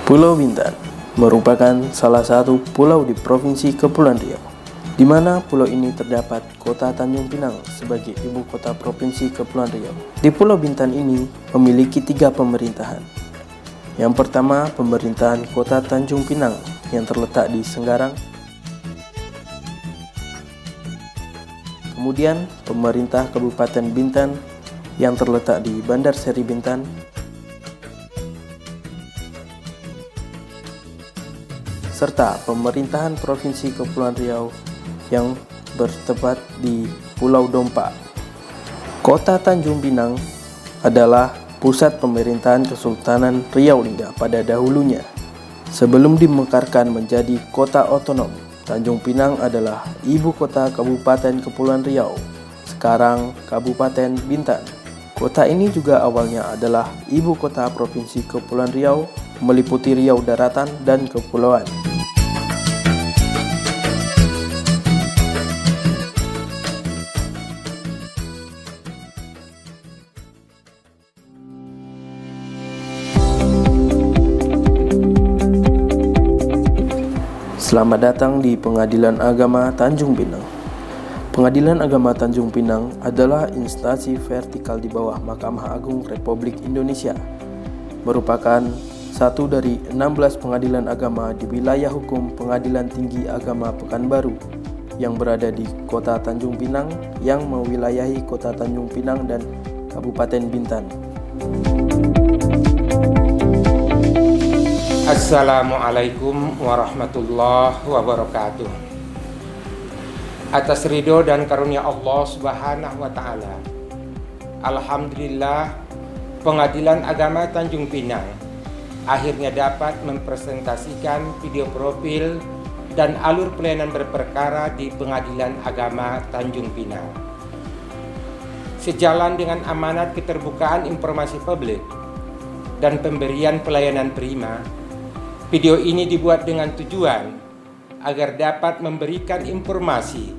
Pulau Bintan merupakan salah satu pulau di Provinsi Kepulauan Riau, di mana pulau ini terdapat kota Tanjung Pinang sebagai ibu kota Provinsi Kepulauan Riau. Di Pulau Bintan ini memiliki 3 pemerintahan. Yang pertama, pemerintahan kota Tanjung Pinang yang terletak di Senggarang. Kemudian, pemerintah Kabupaten Bintan yang terletak di Bandar Seri Bintan. Serta pemerintahan Provinsi Kepulauan Riau yang bertempat di Pulau Dompa. Kota Tanjung Pinang adalah pusat pemerintahan Kesultanan Riau Lingga pada dahulunya. Sebelum dimekarkan menjadi kota otonom, Tanjung Pinang adalah ibu kota Kabupaten Kepulauan Riau, sekarang Kabupaten Bintan. Kota ini juga awalnya adalah ibu kota Provinsi Kepulauan Riau, meliputi Riau Daratan dan Kepulauan. Selamat datang di Pengadilan Agama Tanjung Pinang. Pengadilan Agama Tanjung Pinang adalah instansi vertikal di bawah Mahkamah Agung Republik Indonesia. Merupakan satu dari 16 pengadilan agama di wilayah hukum Pengadilan Tinggi Agama Pekanbaru yang berada di Kota Tanjung Pinang yang mewilayahi Kota Tanjung Pinang dan Kabupaten Bintan. Assalamualaikum warahmatullahi wabarakatuh. Atas ridho dan karunia Allah Subhanahu wa Ta'ala, alhamdulillah, Pengadilan Agama Tanjung Pinang akhirnya dapat mempresentasikan video profil dan alur pelayanan berperkara di Pengadilan Agama Tanjung Pinang. Sejalan dengan amanat keterbukaan informasi publik dan pemberian pelayanan prima, video ini dibuat dengan tujuan agar dapat memberikan informasi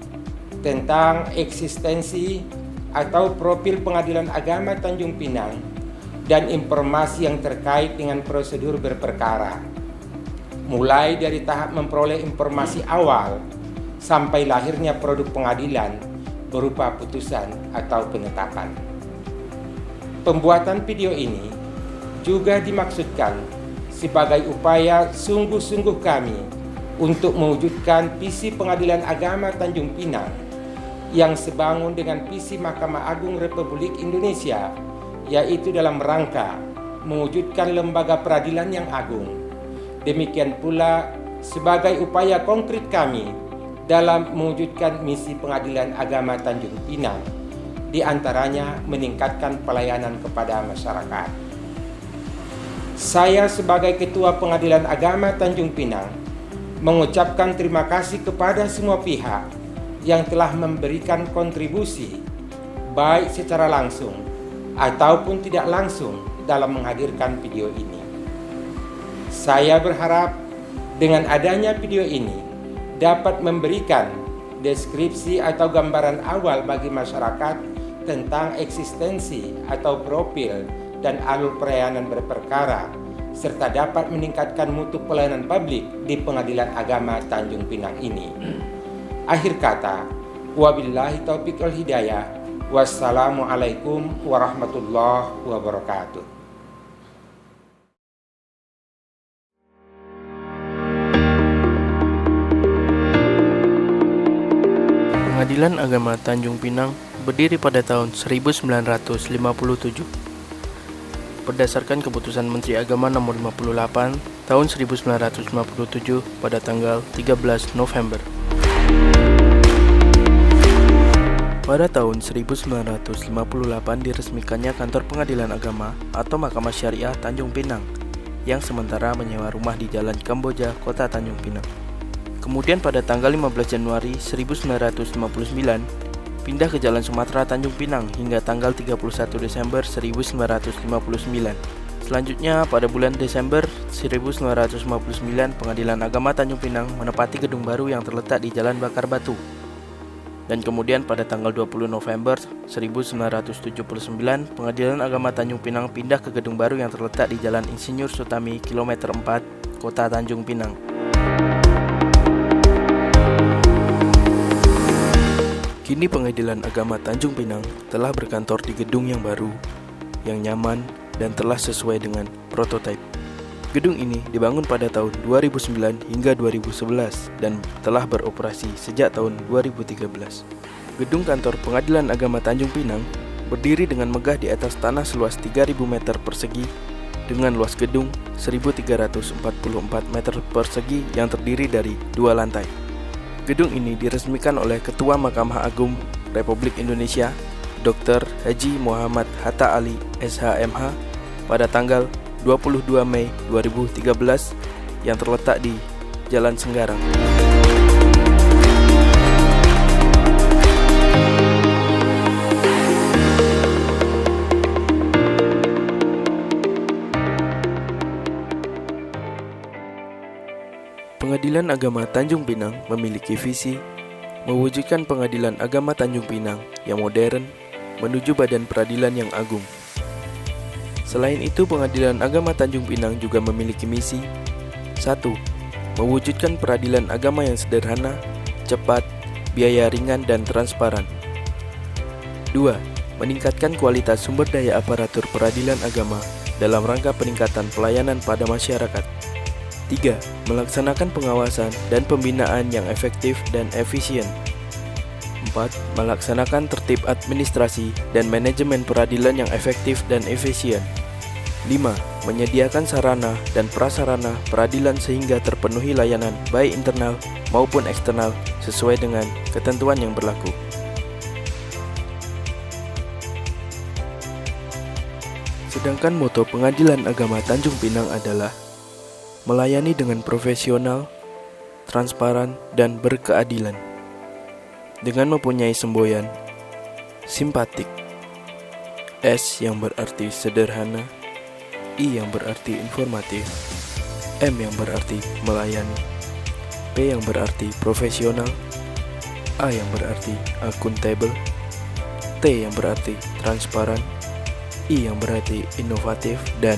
tentang eksistensi atau profil Pengadilan Agama Tanjung Pinang dan informasi yang terkait dengan prosedur berperkara, mulai dari tahap memperoleh informasi awal sampai lahirnya produk pengadilan berupa putusan atau penetapan. Pembuatan video ini juga dimaksudkan sebagai upaya sungguh-sungguh kami untuk mewujudkan visi Pengadilan Agama Tanjung Pinang yang sebangun dengan visi Mahkamah Agung Republik Indonesia, yaitu dalam rangka mewujudkan lembaga peradilan yang agung. Demikian pula sebagai upaya konkret kami dalam mewujudkan misi Pengadilan Agama Tanjung Pinang, di antaranya meningkatkan pelayanan kepada masyarakat. Saya sebagai Ketua Pengadilan Agama Tanjung Pinang mengucapkan terima kasih kepada semua pihak yang telah memberikan kontribusi baik secara langsung ataupun tidak langsung dalam menghadirkan video ini. Saya berharap dengan adanya video ini dapat memberikan deskripsi atau gambaran awal bagi masyarakat tentang eksistensi atau profil dan alur pelayanan berperkara, serta dapat meningkatkan mutu pelayanan publik di Pengadilan Agama Tanjung Pinang ini. Akhir kata, wabillahi taufiq wal hidayah. Wassalamualaikum warahmatullahi wabarakatuh. Pengadilan Agama Tanjung Pinang berdiri pada tahun 1957. Berdasarkan keputusan Menteri Agama Nomor 58 tahun 1957 pada tanggal 13 November. Pada tahun 1958 diresmikannya Kantor Pengadilan Agama atau Mahkamah Syariah Tanjung Pinang yang sementara menyewa rumah di Jalan Kamboja, Kota Tanjung Pinang. Kemudian pada tanggal 15 Januari 1959 pindah ke Jalan Sumatera Tanjung Pinang hingga tanggal 31 Desember 1959. Selanjutnya pada bulan Desember 1959 Pengadilan Agama Tanjung Pinang menempati gedung baru yang terletak di Jalan Bakar Batu. Dan kemudian pada tanggal 20 November 1979, Pengadilan Agama Tanjung Pinang pindah ke gedung baru yang terletak di Jalan Insinyur Sutami, kilometer 4, Kota Tanjung Pinang. Kini Pengadilan Agama Tanjung Pinang telah berkantor di gedung yang baru, yang nyaman, dan telah sesuai dengan prototipe. Gedung ini dibangun pada tahun 2009 hingga 2011 dan telah beroperasi sejak tahun 2013. Gedung kantor Pengadilan Agama Tanjung Pinang berdiri dengan megah di atas tanah seluas 3.000 meter persegi dengan luas gedung 1.344 meter persegi yang terdiri dari 2 lantai. Gedung ini diresmikan oleh Ketua Mahkamah Agung Republik Indonesia, Dr. Haji Muhammad Hatta Ali, SHMH, pada tanggal 22 Mei 2013 yang terletak di Jalan Senggarang. Pengadilan Agama Tanjung Pinang memiliki visi mewujudkan Pengadilan Agama Tanjung Pinang yang modern menuju badan peradilan yang agung. Selain itu, Pengadilan Agama Tanjung Pinang juga memiliki misi 1. Mewujudkan peradilan agama yang sederhana, cepat, biaya ringan, dan transparan. 2. Meningkatkan kualitas sumber daya aparatur peradilan agama dalam rangka peningkatan pelayanan pada masyarakat. 3. Melaksanakan pengawasan dan pembinaan yang efektif dan efisien. 4. Melaksanakan tertib administrasi dan manajemen peradilan yang efektif dan efisien. 5. Menyediakan sarana dan prasarana peradilan sehingga terpenuhi layanan baik internal maupun eksternal sesuai dengan ketentuan yang berlaku. Sedangkan moto Pengadilan Agama Tanjung Pinang adalah melayani dengan profesional, transparan, dan berkeadilan. Dengan mempunyai semboyan simpatik, S yang berarti sederhana, I yang berarti informatif, M yang berarti melayani, P yang berarti profesional, A yang berarti akuntabel, T yang berarti transparan, I yang berarti inovatif, dan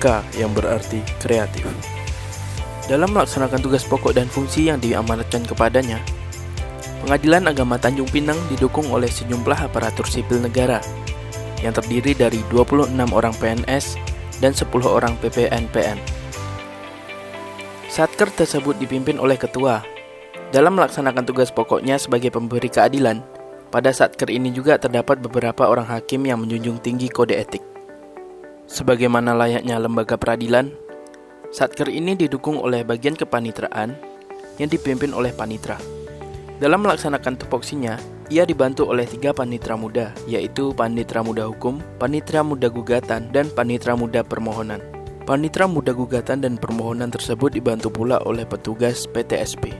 K yang berarti kreatif. Dalam melaksanakan tugas pokok dan fungsi yang diamanatkan kepadanya, Pengadilan Agama Tanjung Pinang didukung oleh sejumlah aparatur sipil negara yang terdiri dari 26 orang PNS dan 10 orang PPNPN. Satker tersebut dipimpin oleh ketua. Dalam melaksanakan tugas pokoknya sebagai pemberi keadilan, pada Satker ini juga terdapat beberapa orang hakim yang menjunjung tinggi kode etik. Sebagaimana layaknya lembaga peradilan, Satker ini didukung oleh bagian kepanitraan yang dipimpin oleh panitra. Dalam melaksanakan tupoksinya, ia dibantu oleh 3 panitra muda, yaitu Panitra Muda Hukum, Panitra Muda Gugatan, dan Panitra Muda Permohonan. Panitra Muda Gugatan dan Permohonan tersebut dibantu pula oleh petugas PTSP.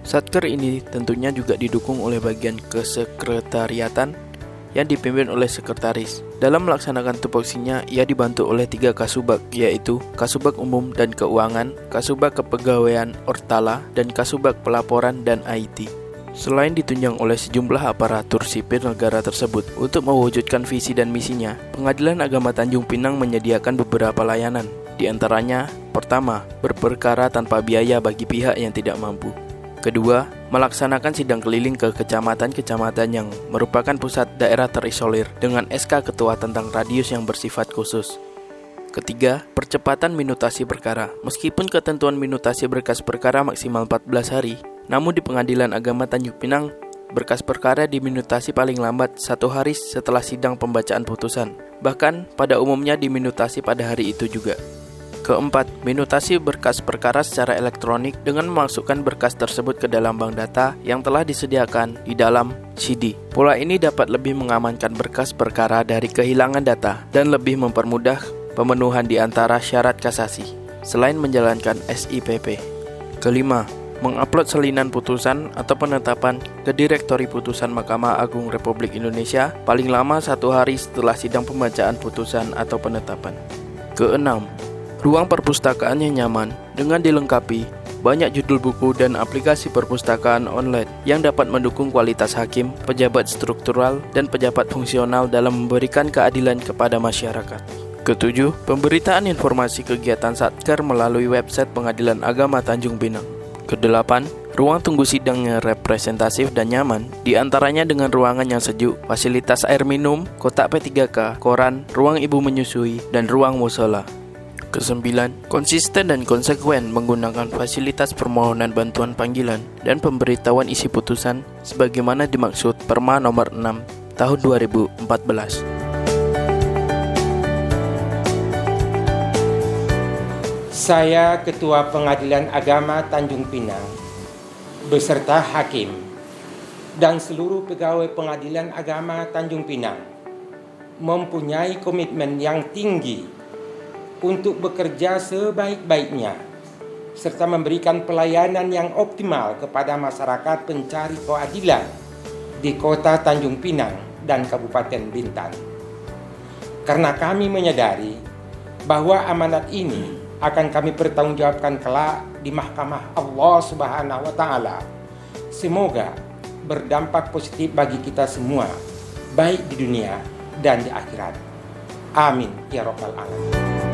Satker ini tentunya juga didukung oleh bagian kesekretariatan yang dipimpin oleh sekretaris. Dalam melaksanakan tupoksinya, ia dibantu oleh 3 kasubag, yaitu Kasubag Umum dan Keuangan, Kasubag Kepegawaian Ortala, dan Kasubag Pelaporan dan IT. Selain ditunjang oleh sejumlah aparatur sipil negara tersebut untuk mewujudkan visi dan misinya, Pengadilan Agama Tanjung Pinang menyediakan beberapa layanan. Di antaranya, pertama, berperkara tanpa biaya bagi pihak yang tidak mampu. Kedua, melaksanakan sidang keliling ke kecamatan-kecamatan yang merupakan pusat daerah terisolir dengan SK Ketua tentang radius yang bersifat khusus. Ketiga, percepatan minutasi perkara. Meskipun ketentuan minutasi berkas perkara maksimal 14 hari, namun di Pengadilan Agama Tanjung Pinang, berkas perkara diminutasi paling lambat 1 hari setelah sidang pembacaan putusan. Bahkan, pada umumnya diminutasi pada hari itu juga. Keempat, minutasi berkas perkara secara elektronik dengan memasukkan berkas tersebut ke dalam bank data yang telah disediakan di dalam CD. Pola ini dapat lebih mengamankan berkas perkara dari kehilangan data dan lebih mempermudah pemenuhan di antara syarat kasasi, selain menjalankan SIPP. Kelima, mengupload salinan putusan atau penetapan ke Direktori Putusan Mahkamah Agung Republik Indonesia paling lama 1 hari setelah sidang pembacaan putusan atau penetapan. Keenam, ruang perpustakaan yang nyaman dengan dilengkapi banyak judul buku dan aplikasi perpustakaan online yang dapat mendukung kualitas hakim, pejabat struktural, dan pejabat fungsional dalam memberikan keadilan kepada masyarakat. Ketujuh, pemberitaan informasi kegiatan Satker melalui website Pengadilan Agama Tanjung Pinang. Kedelapan, ruang tunggu sidang yang representatif dan nyaman, diantaranya dengan ruangan yang sejuk, fasilitas air minum, kotak P3K, koran, ruang ibu menyusui, dan ruang musola. Kesembilan, konsisten dan konsekuen menggunakan fasilitas permohonan bantuan panggilan dan pemberitahuan isi putusan sebagaimana dimaksud Perma nomor 6 tahun 2014. Saya Ketua Pengadilan Agama Tanjung Pinang beserta hakim dan seluruh pegawai Pengadilan Agama Tanjung Pinang mempunyai komitmen yang tinggi untuk bekerja sebaik-baiknya serta memberikan pelayanan yang optimal kepada masyarakat pencari keadilan di Kota Tanjung Pinang dan Kabupaten Bintan. Karena kami menyadari bahwa amanat ini akan kami pertanggungjawabkan kelak di mahkamah Allah Subhanahu wa Ta'ala. Semoga berdampak positif bagi kita semua, baik di dunia dan di akhirat. Amin ya rabbal alamin.